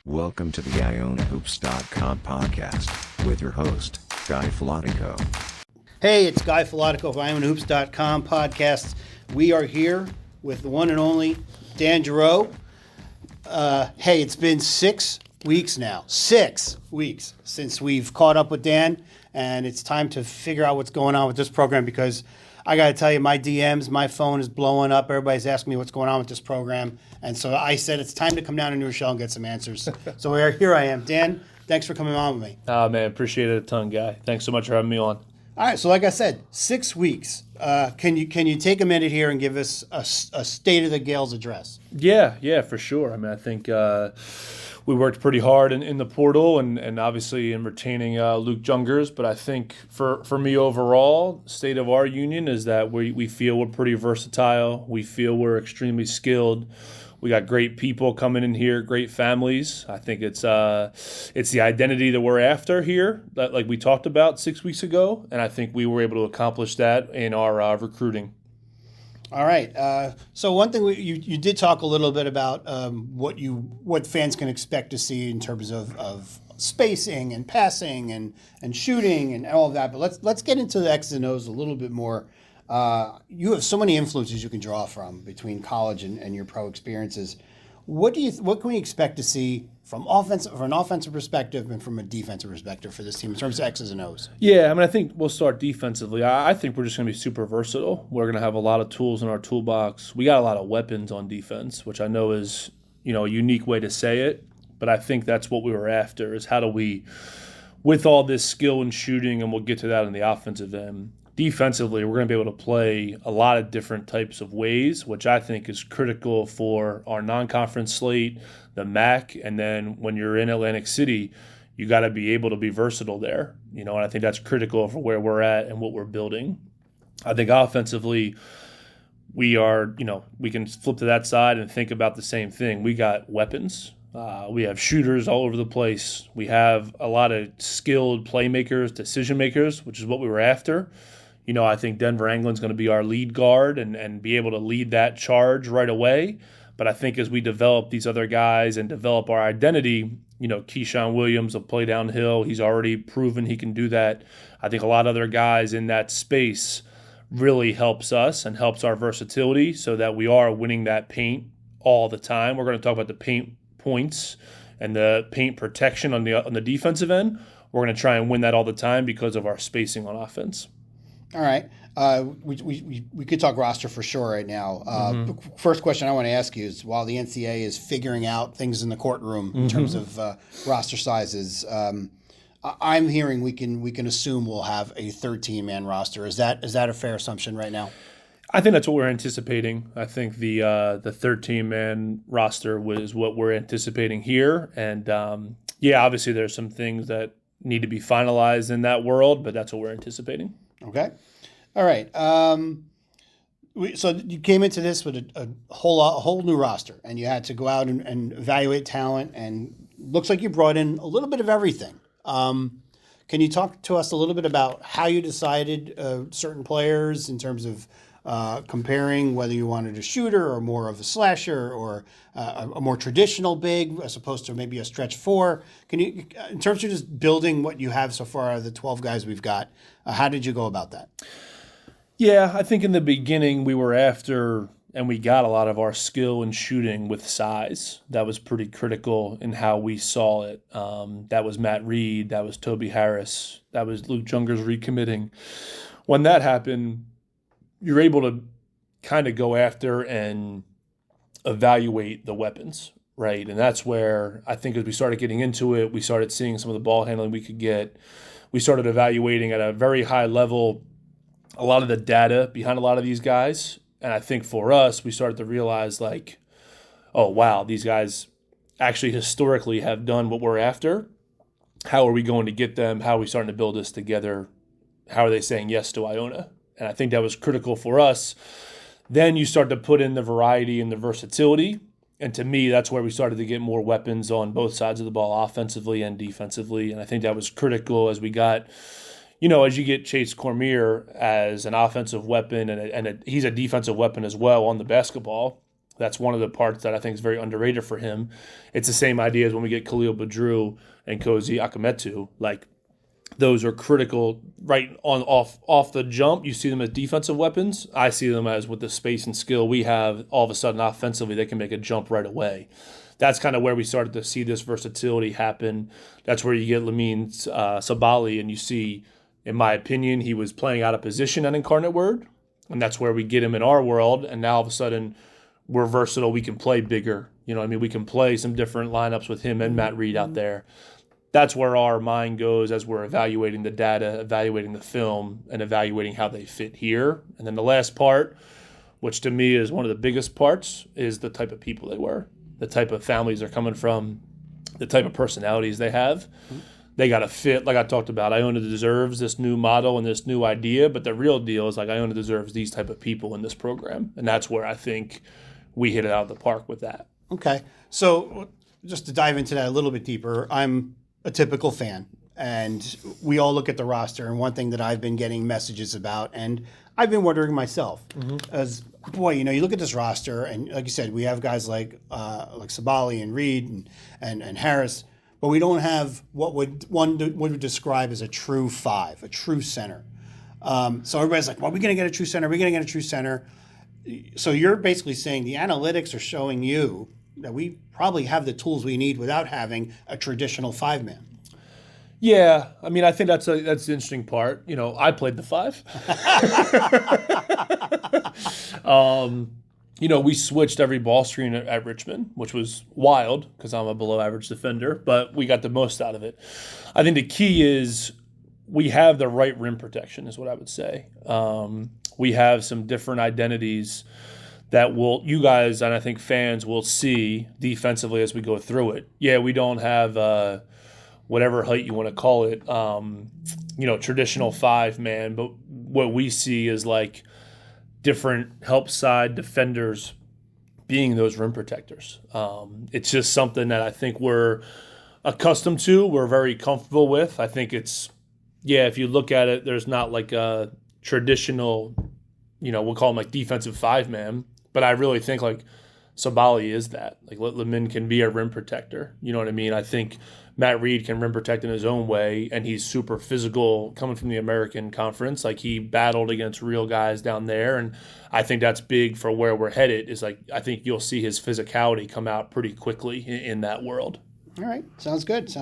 Welcome to the IonaHoops.com podcast with your host, Guy Filatico. Hey, it's Guy Filatico of IonaHoops.com podcast. We are here with the one and only Dan Geriot. Hey, it's been 6 weeks now. 6 weeks since we've caught up with Dan, and it's time to figure out what's going on with this program because I got to tell you, my DMs, my phone is blowing up. Everybody's asking me what's going on with this program. And so I said it's time to come down to New Rochelle and get some answers. So here I am. Dan, thanks for coming on with me. Oh, man, appreciate it a ton, Guy. Thanks so much for having me on. All right, so like I said, 6 weeks. Can you take a minute here and give us a State of the Gales address? Yeah, for sure. I mean, I think we worked pretty hard in the portal and obviously in retaining Luke Jungers. But I think for me overall, state of our union is that we feel we're pretty versatile. We feel we're extremely skilled. We got great people coming in here, great families. I think it's the identity that we're after here, that, like we talked about 6 weeks ago, and I think we were able to accomplish that in our recruiting. All right. So one thing you did talk a little bit about what fans can expect to see in terms of spacing and passing and shooting and all of that. But let's get into the X's and O's a little bit more. You have so many influences you can draw from between college and your pro experiences. What can we expect to see from an offensive perspective and from a defensive perspective for this team in terms of X's and O's? Yeah, I mean, I think we'll start defensively. I think we're just going to be super versatile. We're going to have a lot of tools in our toolbox. We got a lot of weapons on defense, which I know is, a unique way to say it, but I think that's what we were after is how do we, with all this skill and shooting, and we'll get to that in the offensive end, defensively, we're going to be able to play a lot of different types of ways, which I think is critical for our non-conference slate, the MAC, and then when you're in Atlantic City, you got to be able to be versatile there. And I think that's critical for where we're at and what we're building. I think offensively, we can flip to that side and think about the same thing. We got weapons. We have shooters all over the place. We have a lot of skilled playmakers, decision makers, which is what we were after. I think Denver Anglin's going to be our lead guard and be able to lead that charge right away. But I think as we develop these other guys and develop our identity, Keyshawn Williams will play downhill. He's already proven he can do that. I think a lot of other guys in that space really helps us and helps our versatility so that we are winning that paint all the time. We're going to talk about the paint points and the paint protection on the defensive end. We're going to try and win that all the time because of our spacing on offense. All right. We could talk roster for sure right now. First question I want to ask you is, while the NCAA is figuring out things in the courtroom in terms of roster sizes, I'm hearing we can assume we'll have a 13-man roster. Is that a fair assumption right now? I think that's what we're anticipating. I think the 13-man roster was what we're anticipating here. And, obviously there's some things that need to be finalized in that world, but that's what we're anticipating. Okay. All right. So you came into this with a whole new roster, and you had to go out and evaluate talent, and looks like you brought in a little bit of everything. Can you talk to us a little bit about how you decided certain players in terms of comparing whether you wanted a shooter or more of a slasher or a more traditional big as opposed to maybe a stretch four? Can you, in terms of just building what you have so far out of the 12 guys we've got, how did you go about that? Yeah, I think in the beginning we were after, and we got a lot of our skill in shooting with size. That was pretty critical in how we saw it. That was Matt Reed. That was Toby Harris. That was Luke Jungers recommitting. When that happened, you're able to kind of go after and evaluate the weapons, right? And that's where I think as we started getting into it, we started seeing some of the ball handling we could get. We started evaluating at a very high level a lot of the data behind a lot of these guys. And I think for us, we started to realize like, oh, wow, these guys actually historically have done what we're after. How are we going to get them? How are we starting to build this together? How are they saying yes to Iona? And I think that was critical for us. Then you start to put in the variety and the versatility. And to me, that's where we started to get more weapons on both sides of the ball, offensively and defensively. And I think that was critical as we got, as you get Chase Cormier as an offensive weapon and he's a defensive weapon as well on the basketball. That's one of the parts that I think is very underrated for him. It's the same idea as when we get Khalil Badru and Kozi Akametu. Like, those are critical right on off the jump. You see them as defensive weapons. I see them as, with the space and skill we have, all of a sudden offensively they can make a jump right away. That's kind of where we started to see this versatility happen. That's where you get Lamine Sabali, and you see, in my opinion, he was playing out of position at Incarnate Word, and that's where we get him in our world. And now all of a sudden we're versatile. We can play bigger. You know what I mean? We can play some different lineups with him and Matt Reed out there. That's where our mind goes as we're evaluating the data, evaluating the film, and evaluating how they fit here. And then the last part, which to me is one of the biggest parts, is the type of people they were, the type of families they're coming from, the type of personalities they have. They got to fit, like I talked about. Iona deserves this new model and this new idea, but the real deal is, like, Iona deserves these type of people in this program. And that's where I think we hit it out of the park with that. Okay. So just to dive into that a little bit deeper, I'm a typical fan, and we all look at the roster, and one thing that I've been getting messages about, and I've been wondering myself, as, boy, you look at this roster, and like you said, we have guys like Sabali and Reed and Harris, but we don't have what would describe as a true five, a true center. So everybody's like, well, are we going to get a true center? Are we going to get a true center? So you're basically saying the analytics are showing you that we probably have the tools we need without having a traditional five-man. Yeah, I mean, I think that's the interesting part. I played the five. We switched every ball screen at Richmond, which was wild because I'm a below-average defender, but we got the most out of it. I think the key is we have the right rim protection is what I would say. We have some different identities that you guys, and I think fans will see defensively as we go through it. Yeah, we don't have whatever height you want to call it, traditional five-man, but what we see is like different help side defenders being those rim protectors. It's just something that I think we're accustomed to, we're very comfortable with. I think it's, if you look at it, there's not like a traditional, we'll call him like defensive five-man, but I really think like Sabali is that. Like Lamine can be a rim protector. You know what I mean? I think Matt Reed can rim protect in his own way, and he's super physical coming from the American Conference. Like, he battled against real guys down there, and I think that's big for where we're headed. Is like, I think you'll see his physicality come out pretty quickly in that world. All right. Sounds good.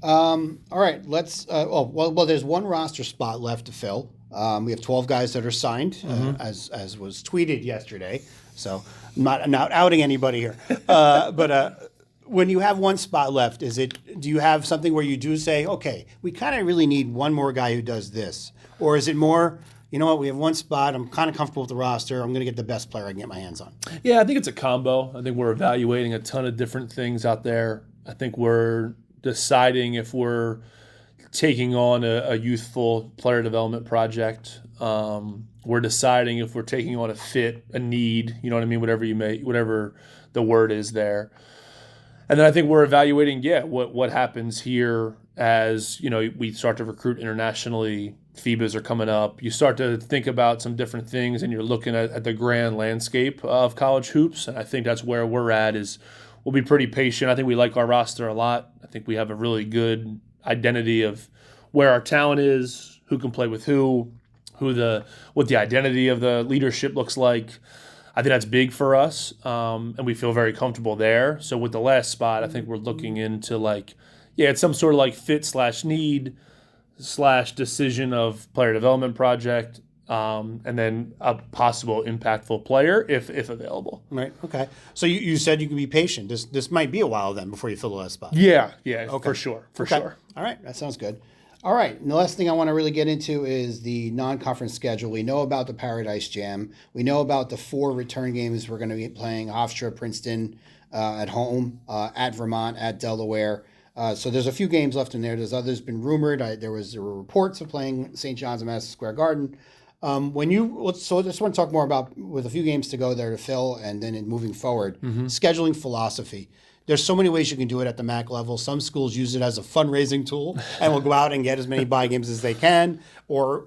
All right. Let's well, there's one roster spot left to fill. We have 12 guys that are signed, as was tweeted yesterday. So I'm not outing anybody here. But when you have one spot left, do you have something where you do say, okay, we kind of really need one more guy who does this? Or is it more, you know what, we have one spot, I'm kind of comfortable with the roster, I'm going to get the best player I can get my hands on? Yeah, I think it's a combo. I think we're evaluating a ton of different things out there. I think we're deciding if we're taking on a youthful player development project. We're deciding if we're taking on a fit, a need, you know what I mean, whatever the word is there. And then I think we're evaluating, what happens here as, we start to recruit internationally. FIBAs are coming up. You start to think about some different things, and you're looking at the grand landscape of college hoops. And I think that's where we're at. Is we'll be pretty patient. I think we like our roster a lot. I think we have a really good identity of where our talent is, who can play with what the identity of the leadership looks like. I think that's big for us, and we feel very comfortable there. So with the last spot, I think we're looking into it's some sort of fit/need/ decision of player development project, and then a possible impactful player if available. Right. Okay. So you said you can be patient. This might be a while then before you fill the last spot. Yeah. Okay. For sure. All right. That sounds good. All right. And the last thing I want to really get into is the non-conference schedule. We know about the Paradise Jam. We know about the 4 return games we're going to be playing: Hofstra, Princeton at home, at Vermont, at Delaware. So there's a few games left in there. There's others been rumored. There were reports of playing St. John's at Madison Square Garden. So I just want to talk more about, with a few games to go there to fill, and then moving forward, scheduling philosophy. there's so many ways you can do it at the MAC level. Some schools use it as a fundraising tool and will go out and get as many buy games as they can. Or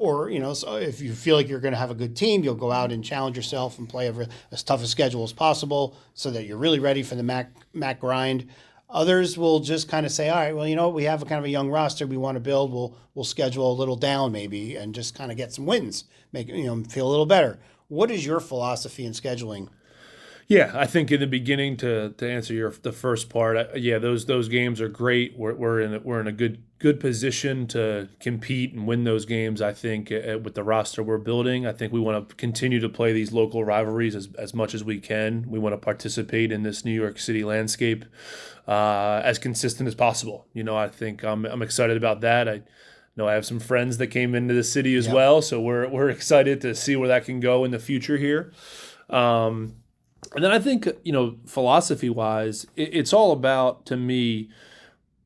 so if you feel like you're going to have a good team, you'll go out and challenge yourself and play as tough a schedule as possible so that you're really ready for the MAC grind. Others will just kind of say, all right, well, we have a kind of a young roster we want to build. We'll schedule a little down maybe and just kind of get some wins, make feel a little better. What is your philosophy in scheduling? Yeah, I think in the beginning, to answer the first part, those games are great. We're in a good position to compete and win those games. I think with the roster we're building, I think we want to continue to play these local rivalries as much as we can. We want to participate in this New York City landscape as consistent as possible. I think I'm excited about that. I have some friends that came into the city as well, so we're excited to see where that can go in the future here. And then I think, philosophy-wise, it's all about, to me,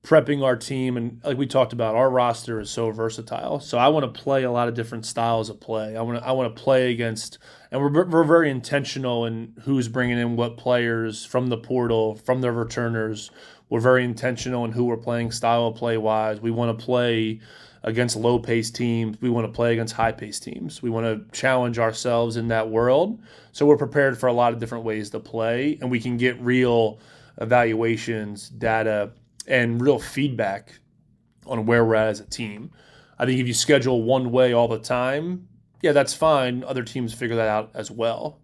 prepping our team. And like we talked about, our roster is so versatile. So I want to play a lot of different styles of play. I want to play against, and we're very intentional in who's bringing in what players from the portal, from the returners. We're very intentional in who we're playing style of play-wise. We want to play against low-paced teams. We want to play against high-paced teams. We want to challenge ourselves in that world. So we're prepared for a lot of different ways to play, and we can get real evaluations, data, and real feedback on where we're at as a team. I think if you schedule one way all the time, that's fine. Other teams figure that out as well,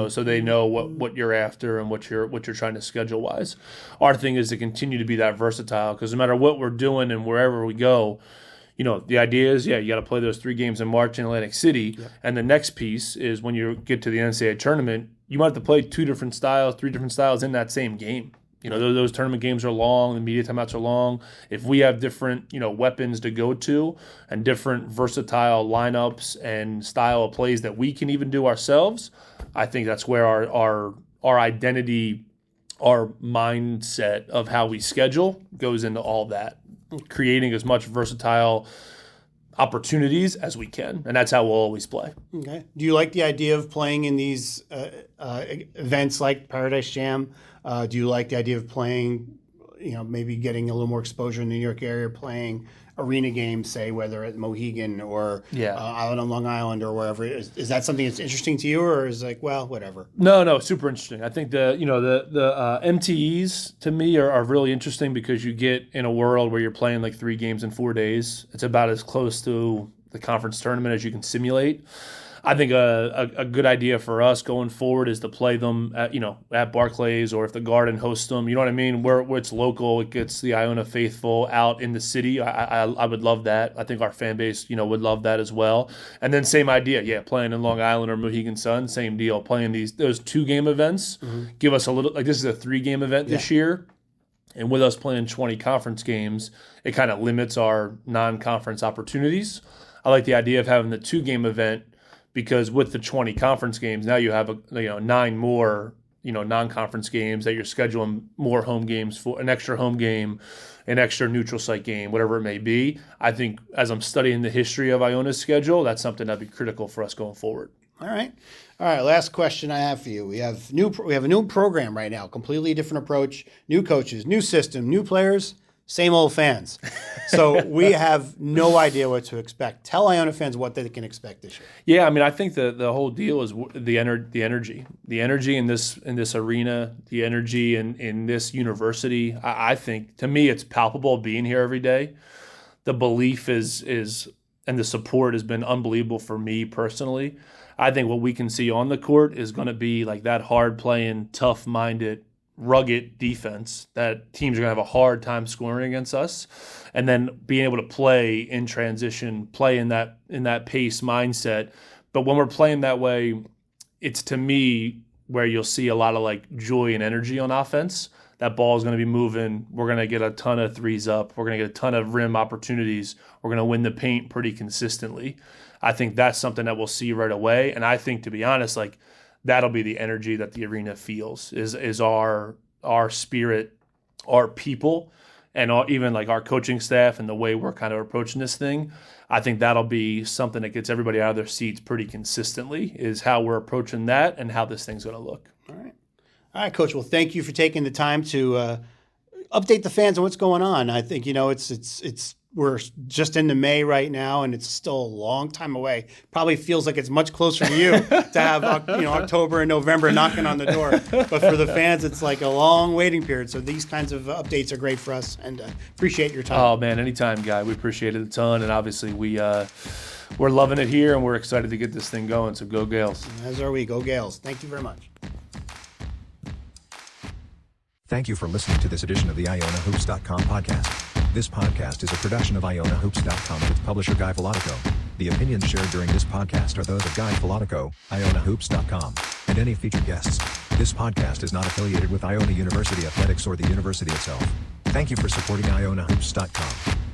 so they know what you're after and what you're trying to schedule-wise. Our thing is to continue to be that versatile, because no matter what we're doing and wherever we go, the idea is, you got to play those 3 games in March in Atlantic City. Yep. And the next piece is when you get to the NCAA tournament, you might have to play 2 different styles, 3 different styles in that same game. Those tournament games are long, the media timeouts are long. If we have different, weapons to go to and different versatile lineups and style of plays that we can even do ourselves, I think that's where our identity, our mindset of how we schedule goes into all that. Creating as much versatile opportunities as we can, and that's how we'll always play. Okay. Do you like the idea of playing in these events like Paradise Jam? Do you like the idea of playing, maybe getting a little more exposure in the New York area, playing arena games, say whether at Mohegan or Island on Long Island or wherever? Is that something that's interesting to you, or is it like, well, whatever? No, super interesting. I think the MTEs to me are really interesting because you get in a world where you're playing like 3 games in 4 days. It's about as close to the conference tournament as you can simulate. I think a good idea for us going forward is to play them at Barclays, or if the Garden hosts them. You know what I mean? Where it's local, it gets the Iona faithful out in the city. I would love that. I think our fan base would love that as well. And then same idea, playing in Long Island or Mohegan Sun, same deal. Playing those 2-game events, give us a little, like this is a 3-game event this year. And with us playing 20 conference games, it kind of limits our non-conference opportunities. I like the idea of having the 2-game event, because with the 20 conference games, now you have 9 more non-conference games that you're scheduling more home games for, an extra home game, an extra neutral site game, whatever it may be. I think as I'm studying the history of Iona's schedule, that's something that'd be critical for us going forward. All right. Last question I have for you. We have a new program right now, completely different approach, new coaches, new system, new players. Same old fans. So we have no idea what to expect. Tell Iona fans what they can expect this year. Yeah, I mean, I think the whole deal is the energy in this arena, the energy in this university. I think, to me, it's palpable being here every day. The belief is and the support has been unbelievable for me personally. I think what we can see on the court is going to be like that hard playing, tough minded, rugged defense that teams are going to have a hard time scoring against us, and then being able to play in transition, play in that pace mindset. But when we're playing that way, it's, to me, where you'll see a lot of like joy and energy on offense. That ball is going to be moving. We're going to get a ton of threes up. We're going to get a ton of rim opportunities. We're going to win the paint pretty consistently. I think that's something that we'll see right away. And I think, to be honest, like, that'll be the energy that the arena feels, is our spirit, our people, and even like our coaching staff and the way we're kind of approaching this thing. I think that'll be something that gets everybody out of their seats pretty consistently, is how we're approaching that and how this thing's going to look. All right, Coach. Well, thank you for taking the time to update the fans on what's going on. I think, we're just into May right now, and it's still a long time away. Probably feels like it's much closer to you to have, October and November knocking on the door. But for the fans, it's like a long waiting period. So these kinds of updates are great for us, and appreciate your time. Oh man, anytime, Guy. We appreciate it a ton, and obviously we're loving it here, and we're excited to get this thing going. So go Gales. As are we. Go Gales. Thank you very much. Thank you for listening to this edition of the IonaHoops.com podcast. This podcast is a production of IonaHoops.com and its publisher Guy Filotico. The opinions shared during this podcast are those of Guy Filotico, IonaHoops.com, and any featured guests. This podcast is not affiliated with Iona University Athletics or the university itself. Thank you for supporting IonaHoops.com.